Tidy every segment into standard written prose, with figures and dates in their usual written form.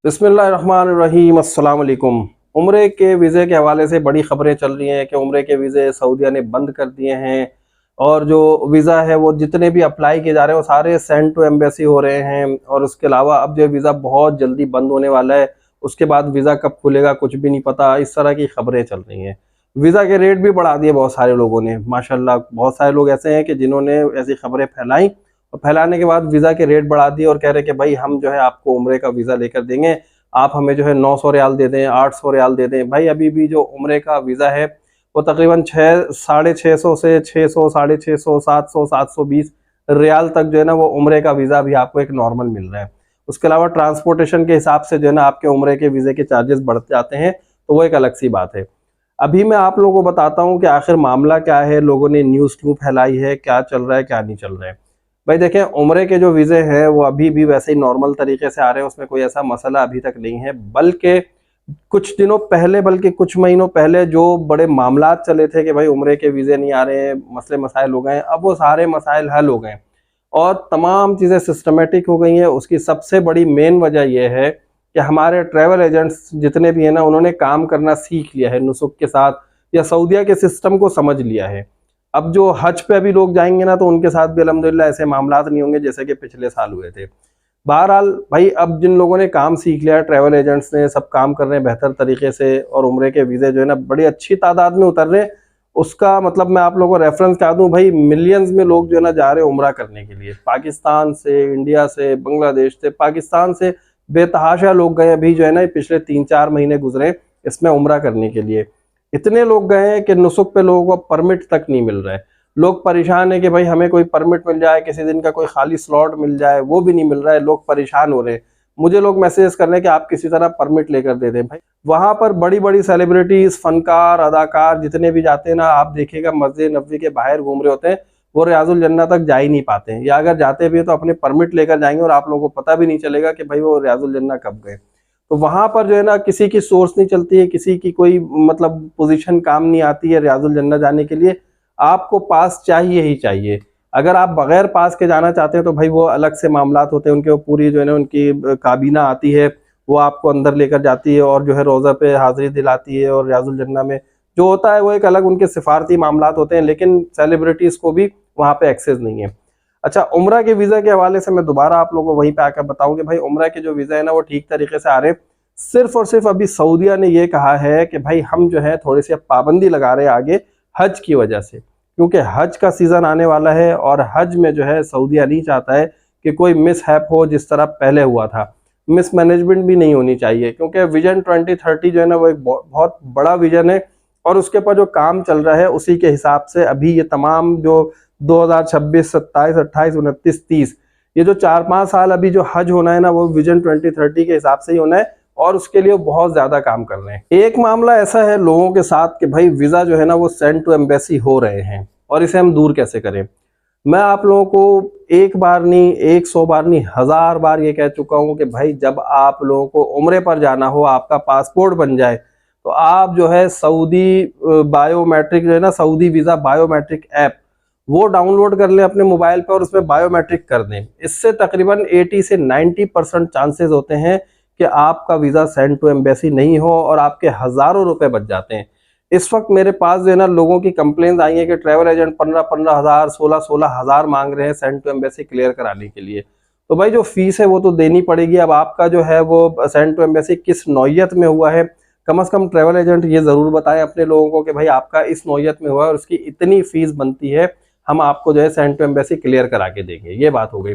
बिस्मिल्लाहिर्रहमानिर्रहीम अस्सलाम वालेकुम। उम्रे के वीज़े के हवाले से बड़ी खबरें चल रही हैं कि उम्रे के वीज़े सऊदीया ने बंद कर दिए हैं और जो वीज़ा है वो जितने भी अप्लाई किए जा रहे हैं वो सारे सेंड टू एम्बेसी हो रहे हैं। और उसके अलावा अब जो वीज़ा बहुत जल्दी बंद होने वाला है, उसके बाद वीज़ा कब खुलेगा कुछ भी नहीं पता। इस तरह की खबरें चल रही हैं। वीज़ा के रेट भी बढ़ा दिए बहुत सारे लोगों ने, माशाल्लाह। बहुत सारे लोग ऐसे हैं कि जिन्होंने ऐसी खबरें फैलाई और फैलाने के बाद वीज़ा के रेट बढ़ा दिए और कह रहे कि भाई हम जो है आपको उम्रे का वीज़ा लेकर देंगे, आप हमें जो है 900 रियाल दे दें, 800 रियाल दे दें। भाई अभी भी जो उम्रे का वीज़ा है वो तकरीबन 600 से 600, 650, 700, 720 रियाल तक जो है ना वो उम्रे का वीज़ा भी आपको एक नॉर्मल मिल रहा है। उसके अलावा ट्रांसपोर्टेशन के हिसाब से जो है ना आपके उम्रे के वीज़े के चार्जेस बढ़ जाते हैं, तो वो एक अलग सी बात है। अभी मैं आप लोगों को बताता हूँ कि आखिर मामला क्या है, लोगों ने न्यूज़ क्यों फैलाई है, क्या चल रहा है, क्या नहीं चल रहा है। भाई देखें, उम्रे के जो वीज़े हैं वो अभी भी वैसे ही नॉर्मल तरीके से आ रहे हैं, उसमें कोई ऐसा मसला अभी तक नहीं है। बल्कि कुछ दिनों पहले, बल्कि कुछ महीनों पहले जो बड़े मामलात चले थे कि भाई उम्रे के वीज़े नहीं आ रहे हैं, मसले मसाइल हो गए हैं, अब वो सारे मसाइल हल हो गए और तमाम चीज़ें सिस्टमेटिक हो गई हैं। उसकी सबसे बड़ी मेन वजह यह है कि हमारे ट्रैवल एजेंट्स जितने भी हैं ना, उन्होंने काम करना सीख लिया है नुसुक के साथ, या सऊदीया के सिस्टम को समझ लिया है। अब जो हज पे अभी लोग जाएंगे ना, तो उनके साथ भी अल्हम्दुलिल्लाह ऐसे मामलात नहीं होंगे जैसे कि पिछले साल हुए थे। बहरहाल भाई, अब जिन लोगों ने काम सीख लिया है, ट्रैवल एजेंट्स ने, सब काम कर रहे हैं बेहतर तरीके से और उम्रे के वीज़े जो है ना बड़ी अच्छी तादाद में उतर रहे हैं। उसका मतलब मैं आप लोगों को रेफरेंस क्या दूं, भाई मिलियंस में लोग जो है ना जा रहे हैं उम्रा करने के लिए। पाकिस्तान से, इंडिया से, बांग्लादेश से, पाकिस्तान से बेतहाशा लोग गए अभी जो है ना, पिछले 3-4 महीने गुजरे इसमें उम्रा करने के लिए। इतने लोग गए हैं कि नुसुक पे लोगों को परमिट तक नहीं मिल रहा है। लोग परेशान है कि भाई हमें कोई परमिट मिल जाए, किसी दिन का कोई खाली स्लॉट मिल जाए, वो भी नहीं मिल रहा है। लोग परेशान हो रहे हैं। मुझे लोग मैसेज कर रहे हैं कि आप किसी तरह परमिट लेकर दे दें। भाई वहां पर बड़ी बड़ी सेलिब्रिटीज, फनकार, अदाकार जितने भी जाते हैं ना, आप देखिएगा मस्जिद नबवी के बाहर घूम रहे होते हैं, वो रियाजुल जन्नह तक जा ही नहीं पाते हैं, या अगर जाते भी हैं तो अपने परमिट लेकर जाएंगे और आप लोगों को पता भी नहीं चलेगा कि भाई वो रियाजुल जन्नह कब गए। तो वहां पर जो है ना किसी की सोर्स नहीं चलती है, किसी की कोई मतलब पोजीशन काम नहीं आती है रियाजुल जन्नह जाने के लिए। आपको पास चाहिए ही चाहिए। अगर आप बगैर पास के जाना चाहते हैं तो भाई वो अलग से मामलात होते हैं उनके, वो पूरी जो है ना उनकी काबीना आती है, वो आपको अंदर लेकर जाती है और जो है रोज़ा पे हाजिरी दिलाती है। और रियाजुल जन्नह में जो होता है वो एक अलग उनके सिफारती मामलात होते हैं, लेकिन सेलिब्रिटीज़ को भी वहाँ पे एक्सेस नहीं है। अच्छा, उम्रा के वीज़ा के हवाले से मैं दोबारा आप लोगों को वहीं पे आकर बताऊं कि भाई उम्रा के जो वीज़ा है ना वो ठीक तरीके से आ रहे हैं। सिर्फ और सिर्फ अभी सऊदीया ने ये कहा है कि भाई हम जो है थोड़ी सी अब पाबंदी लगा रहे हैं आगे, हज की वजह से, क्योंकि हज का सीज़न आने वाला है और हज में जो है सऊदीया नहीं चाहता है कि कोई मिस हैप हो जिस तरह पहले हुआ था। मिस मैनेजमेंट भी नहीं होनी चाहिए, क्योंकि विजन 2030 जो है ना वो एक बहुत बड़ा विजन है और उसके ऊपर जो काम चल रहा है उसी के हिसाब से अभी ये तमाम जो 2026, 27, 28, 29, 30, ये जो 4-5 साल अभी जो हज होना है ना, वो विजन 2030 के हिसाब से ही होना है और उसके लिए बहुत ज्यादा काम कर रहे हैं। एक मामला ऐसा है लोगों के साथ कि भाई वीजा जो है ना वो सेंड टू एम्बेसी हो रहे हैं और इसे हम दूर कैसे करें। मैं आप लोगों को एक बार नहीं, 100 बार नहीं, 1000 बार ये कह चुका हूं कि भाई जब आप लोगों को उम्रे पर जाना हो, आपका पासपोर्ट बन जाए, तो आप जो है सऊदी बायोमेट्रिक जो है ना, सऊदी वीजा बायोमेट्रिक ऐप, वो डाउनलोड कर लें अपने मोबाइल पर और उसमें बायोमेट्रिक कर दें। इससे तकरीबन 80 से 90% चांसेस होते हैं कि आपका वीज़ा सेंड टू एम्बेसी नहीं हो और आपके हज़ारों रुपए बच जाते हैं। इस वक्त मेरे पास जो है ना लोगों की कंप्लेंट आई है कि ट्रैवल एजेंट 15-15 हज़ार, 16-16 हज़ार मांग रहे हैं सेंड टू एम्बेसी क्लियर कराने के लिए। तो भाई जो फीस है वो तो देनी पड़ेगी। अब आपका जो है वो सेंड टू एम्बेसी किस नौयत में हुआ है, कम से कम ट्रैवल एजेंट ये ज़रूर बताएं अपने लोगों को कि भाई आपका इस नौयत में हुआ है और उसकी इतनी फीस बनती है, हम आपको जो है सेंड टू एम्बेसी क्लियर करा के देंगे। ये बात हो गई।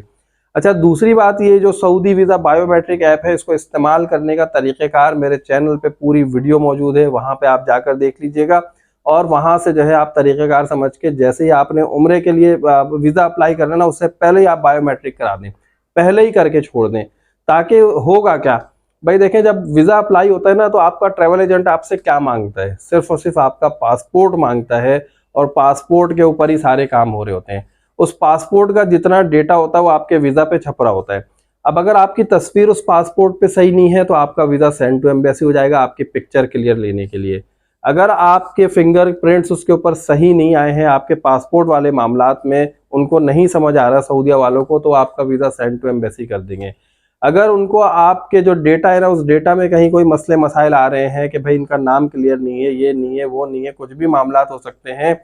अच्छा, दूसरी बात, ये जो सऊदी वीज़ा बायोमेट्रिक ऐप है, इसको इस्तेमाल करने का तरीक़ेकार मेरे चैनल पे पूरी वीडियो मौजूद है, वहाँ पे आप जाकर देख लीजिएगा और वहाँ से जो है आप तरीक़ेकार समझ के, जैसे ही आपने उम्रे के लिए वीज़ा अप्लाई करना ना, उससे पहले ही आप बायोमेट्रिक करा दें, पहले ही करके छोड़ दें। ताकि होगा क्या भाई, देखें, जब वीज़ा अप्लाई होता है ना तो आपका ट्रैवल एजेंट आपसे क्या मांगता है, सिर्फ और सिर्फ आपका पासपोर्ट मांगता है और पासपोर्ट के ऊपर ही सारे काम हो रहे होते हैं। उस पासपोर्ट का जितना डेटा होता है वो आपके वीज़ा पे छप रहा होता है। अब अगर आपकी तस्वीर उस पासपोर्ट पे सही नहीं है तो आपका वीज़ा सेंड टू एम्बेसी हो जाएगा आपकी पिक्चर क्लियर लेने के लिए। अगर आपके फिंगरप्रिंट्स उसके ऊपर सही नहीं आए हैं, आपके पासपोर्ट वाले मामलात में उनको नहीं समझ आ रहा सऊदीया वालों को, तो आपका वीज़ा सेंड टू एम्बेसी कर देंगे। अगर उनको आपके जो डेटा है ना, उस डेटा में कहीं कोई मसले मसाइल आ रहे हैं कि भाई इनका नाम क्लियर नहीं है, ये नहीं है, वो नहीं है, कुछ भी मामला हो सकते हैं,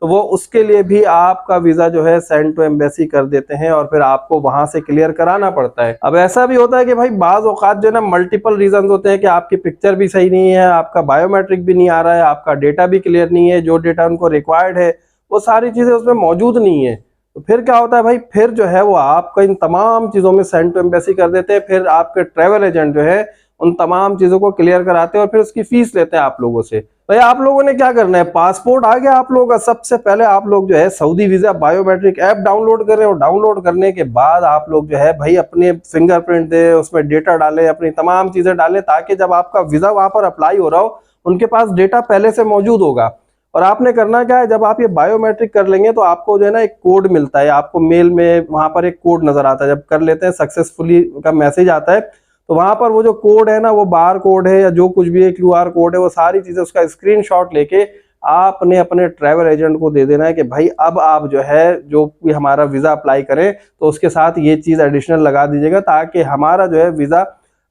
तो वो उसके लिए भी आपका वीज़ा जो है सेंड टू एम्बेसी कर देते हैं और फिर आपको वहां से क्लियर कराना पड़ता है। अब ऐसा भी होता है कि भाई बाज़ औक़ात जो है ना मल्टीपल रीजन होते हैं कि आपकी पिक्चर भी सही नहीं है, आपका बायोमेट्रिक भी नहीं आ रहा है, आपका डेटा भी क्लियर नहीं है, जो डेटा उनको रिक्वायर्ड है वो सारी चीज़ें उसमें मौजूद नहीं है। तो फिर क्या होता है भाई, फिर जो है वो आपका इन तमाम चीज़ों में सेंड टू एम्बेसी कर देते हैं, फिर आपके ट्रैवल एजेंट जो है उन तमाम चीज़ों को क्लियर कराते हैं और फिर उसकी फीस लेते हैं आप लोगों से। भाई आप लोगों ने क्या करना है, पासपोर्ट आ गया आप लोगों का, सबसे पहले आप लोग जो है Saudi visa biometric app download करें और डाउनलोड करने के बाद आप लोग जो है भाई अपने फिंगरप्रिंट दे, उसमें डेटा डालें, अपनी तमाम चीज़ें डालें, ताकि जब आपका वीज़ा वहाँ पर अप्लाई हो रहा हो उनके पास डेटा पहले से मौजूद होगा। और आपने करना क्या है, जब आप ये बायोमेट्रिक कर लेंगे तो आपको जो है ना एक कोड मिलता है, आपको मेल में वहां पर एक कोड नजर आता है, जब कर लेते हैं सक्सेसफुली का मैसेज आता है, तो वहां पर वो जो कोड है ना, वो बार कोड है या जो कुछ भी है, QR कोड है, वो सारी चीजें उसका स्क्रीनशॉट लेके आपने अपने ट्रैवल एजेंट को दे देना है कि भाई अब आप जो है जो भी हमारा वीजा अप्लाई करें तो उसके साथ ये चीज एडिशनल लगा दीजिएगा, ताकि हमारा जो है वीजा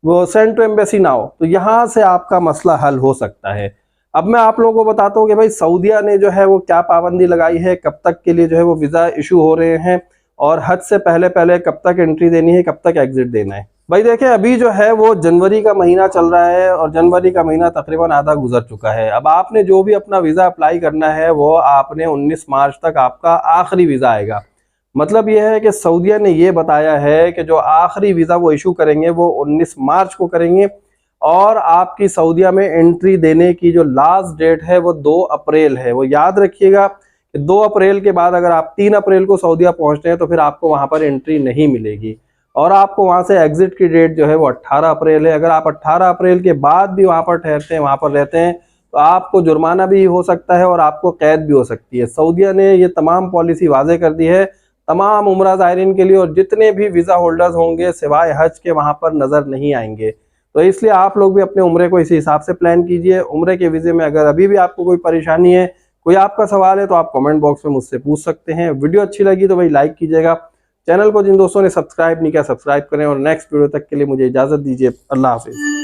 वो सेंड टू एम्बेसी ना हो, तो यहाँ से आपका मसला हल हो सकता है। अब मैं आप लोगों को बताता हूँ कि भाई सऊदीया ने जो है वो क्या पाबंदी लगाई है, कब तक के लिए जो है वो वीज़ा इशू हो रहे हैं, और हज से पहले पहले कब तक एंट्री देनी है, कब तक एग्जिट देना है। भाई देखें, अभी जो है वो जनवरी का महीना चल रहा है और जनवरी का महीना तकरीबन आधा गुजर चुका है। अब आपने जो भी अपना वीज़ा अप्लाई करना है वो आपने 19 मार्च तक आपका आखिरी वीज़ा आएगा। मतलब ये है कि सऊदीया ने ये बताया है कि जो आखिरी वीज़ा वो इशू करेंगे वो 19 मार्च को करेंगे, और आपकी सऊदीया में एंट्री देने की जो लास्ट डेट है वो 2 अप्रैल है। वो याद रखिएगा कि 2 अप्रैल के बाद अगर आप 3 अप्रैल को सऊदीया पहुंचते हैं तो फिर आपको वहां पर एंट्री नहीं मिलेगी, और आपको वहां से एग्जिट की डेट जो है वो 18 अप्रैल है। अगर आप 18 अप्रैल के बाद भी वहां पर ठहरते हैं, वहां पर रहते हैं, तो आपको जुर्माना भी हो सकता है और आपको कैद भी हो सकती है। सऊदीया ने ये तमाम पॉलिसी वाजे कर दी है तमाम उम्रा ज़ायरीन के लिए, और जितने भी वीज़ा होल्डर्स होंगे सिवाय हज के वहां पर नज़र नहीं आएंगे। तो इसलिए आप लोग भी अपने उम्रे को इसी हिसाब से प्लान कीजिए। उम्रे के वीज़े में अगर अभी भी आपको कोई परेशानी है, कोई आपका सवाल है, तो आप कमेंट बॉक्स में मुझसे पूछ सकते हैं। वीडियो अच्छी लगी तो भाई लाइक कीजिएगा। चैनल को जिन दोस्तों ने सब्सक्राइब नहीं किया सब्सक्राइब करें, और नेक्स्ट वीडियो तक के लिए मुझे इजाज़त दीजिए। अल्लाह हाफिज़।